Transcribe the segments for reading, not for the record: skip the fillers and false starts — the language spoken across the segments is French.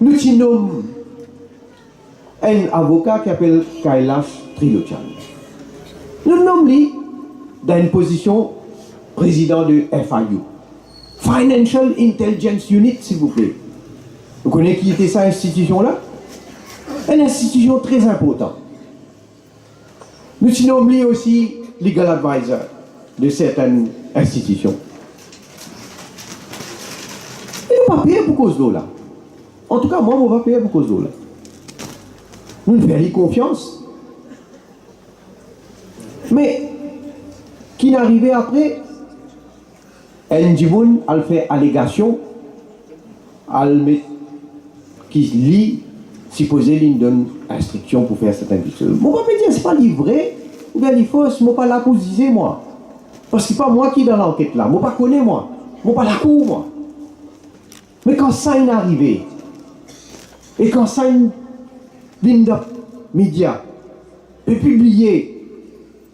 nous nommons un avocat qui s'appelle Kailash Trilochan. Nous nommons lui dans une position président de FIU, Financial Intelligence Unit, s'il vous plaît. Vous connaissez qui était cette institution-là? Une institution très importante. Nous nommons lui aussi legal advisor de certaines institutions. Et nous ne pas payer pour cause d'eau là. En tout cas, moi, je ne vais pas payer pour cause d'eau là. Nous ne faisons confiance. Mais, qui n'arrivait après, Ndimoun a fait allégation, qui lit, supposé qu'il donne instruction pour faire certaines choses. Moi, je ne vais pas dire, ce n'est pas livré, ou bien il faut, je ne suis pas là pour dire moi. Parce que ce n'est pas moi qui est dans l'enquête là, je ne pas connais moi, je ne suis pas là pour moi. Mais quand ça est arrivé, et quand ça vient de médias, peut publier,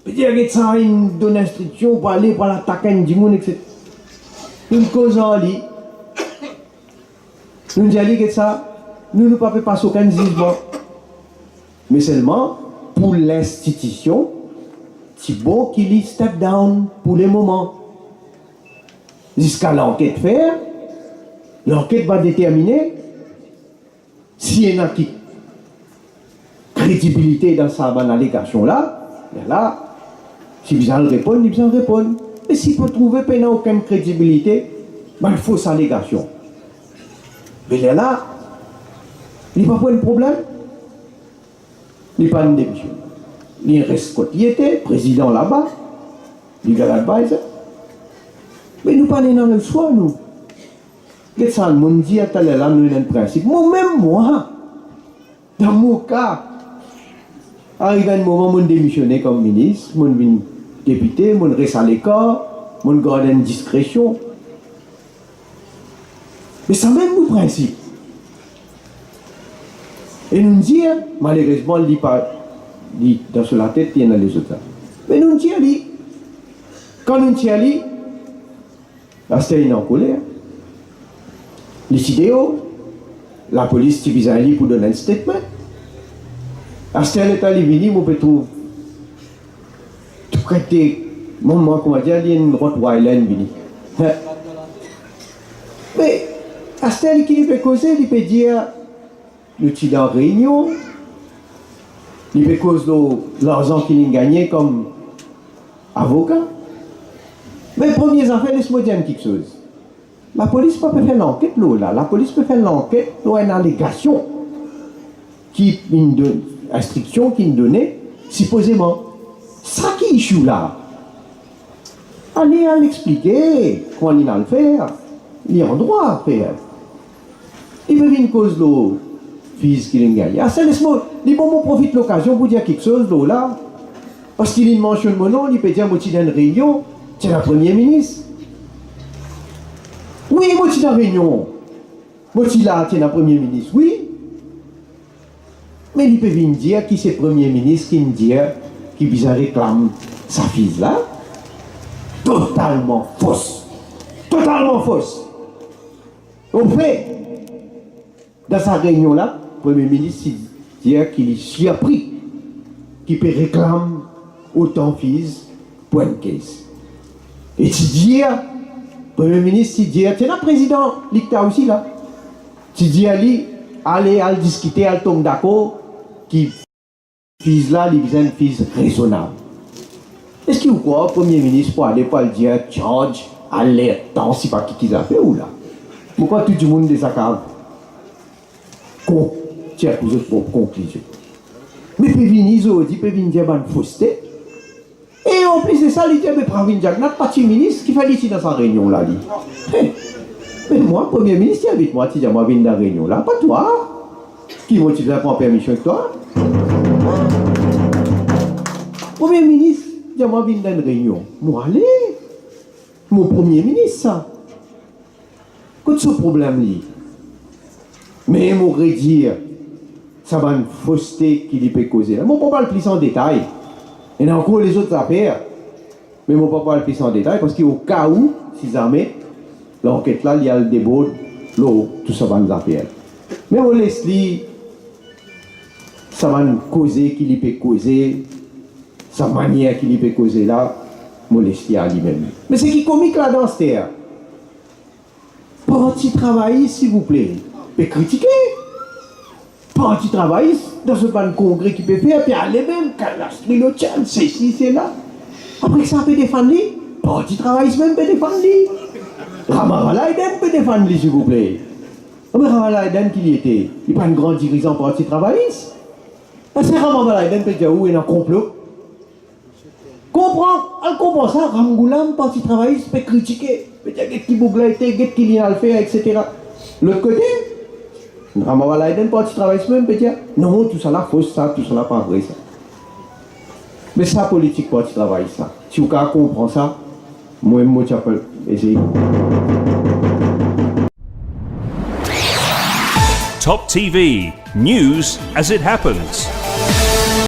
peut dire que ça donne instruction pour aller pour l'attaquer Ndimoun, etc. Une cause en lit, nous disons que ça, nous ne pouvons pas passer aucun jugement. Mais seulement pour l'institution, c'est bon qu'il y step down pour le moment. Jusqu'à l'enquête faire, l'enquête va déterminer s'il y a une crédibilité dans sa allégation là, si vous en répondez, vous en répondez. Et s'il peut trouver qu'il n'y a aucune crédibilité, il faut sa allégation. Mais là, il n'y a pas de problème. Il n'y a pas de démission. Il reste quand il était, président là-bas, legal advisor. Mais nous pas dans le choix, nous. Qu'est-ce que ça nous dit à tel là, nous avons un principe. Moi-même, moi, dans mon cas, arrivé un moment où je démissionné comme ministre, je suis député, je reste à l'écart, je garde une discrétion. Mais ça même mon principe. Et nous disons, malheureusement, il dit dans la tête, il y en a les autres. Mais nous disons, quand nous disons, là, c'était en colère. Les idéaux, la police qui vise à aller pour donner un statement. À ce temps-là, il on peut trouver tout traité, moment, comment dire, il y a une Rottweiler. Mais à ce temps-là, il peut causer, il peut dire, nous sommes en réunion, il peut causer l'argent qu'il a gagné comme avocat. Mais premières affaires, laisse-moi dire quelque chose. La police peut faire l'enquête là. La police peut faire l'enquête, là, une allégation qui une instruction qui nous donnait, supposément. Ça qui échoue là. Allez à l'expliquer, comment il a le faire. Il y a un droit à faire. Il veut une cause de fils qu'il a gagné. Ah, c'est laisse-moi, il profite de l'occasion pour dire quelque chose là. Parce qu'il mentionne mon nom, il peut dire, moi, je suis dans une réunion, c'est la première ministre. Oui, moi, je suis dans la réunion. Moi, je suis là, c'est la première ministre. Oui. Mais il peut venir dire qui c'est le premier ministre qui me dit qui vise à réclamer sa fille là. Totalement fausse. Totalement fausse. Au fait, dans sa réunion là, le premier ministre dit qu'il est surpris qu'il peut réclamer autant de fils pour une caisse. Et tu dis, le Premier ministre, tu dis, c'est le président, l'ICTA aussi là. Tu dis à lui, allez discuter, allez tomber d'accord, qui fils là, il besoin de fils raisonnable. Est-ce qu'il croit, le Premier ministre, pour aller pas le dire, George, allez, tant si pas qui a fait ou là? Pourquoi tout le monde de sa cave? Tiens, pour votre conclusion. Mais peut venir, il peut venir dire, une fausseté. Et en plus de ça, il dit, mais Pravin Jack, notre parti ministre qui fait ici dans sa réunion là. Mais moi, Premier ministre, il invite moi, tu dis, moi, je viens dans la réunion là, pas toi. Qui va te faire prendre permission avec toi? Premier ministre, dit, moi, je viens dans une réunion. Moi, allez. Mon Premier ministre, ça. Qu'est-ce que ce problème-là? Mais on pourrait dire, ça va une fausseté qu'il peut causer. Moi, on ne va pas le plus en détail. Il y a encore les autres affaires. Mais on ne va pas le plus en détail parce qu'au cas où, si jamais, l'enquête là, il y a le débat, tout ça va nous affaires. Mais on laisse lui, ça va nous causer qu'il peut causer, sa manière qu'il peut causer là, on laisse lui à lui-même. Mais c'est qui comique là dans ce terre. Parti travailliste, s'il vous plaît, peut critiquer. Parti travailliste, dans ce ban congrès qui peut faire, puis aller même, Calastri, le tchad, c'est ici, c'est là. Après que ça peut défendre lui, parti travailliste même peut défendre lui. Ramavala Eden peut défendre lui, s'il vous plaît. Mais Ramavala Eden, qui y était? Il n'est pas un grand dirigeant parti travailliste. Parce que Ramavala Eden peut dire où il est en complot. Elle comprend ça, Ramgoulam, parti travailliste, peut critiquer. Peut dire qu'est-ce qui bougla été, qu'est-ce qu'il y a à le faire, etc. L'autre côté, Ramavala Eden, parti travailliste même, peut dire non, tout ça là, faux, ça, tout ça là, pas vrai, ça. Mais ça, politique, parti travailliste, ça. Si vous comprenez ça, moi, je peux essayer. Top TV, news as it happens.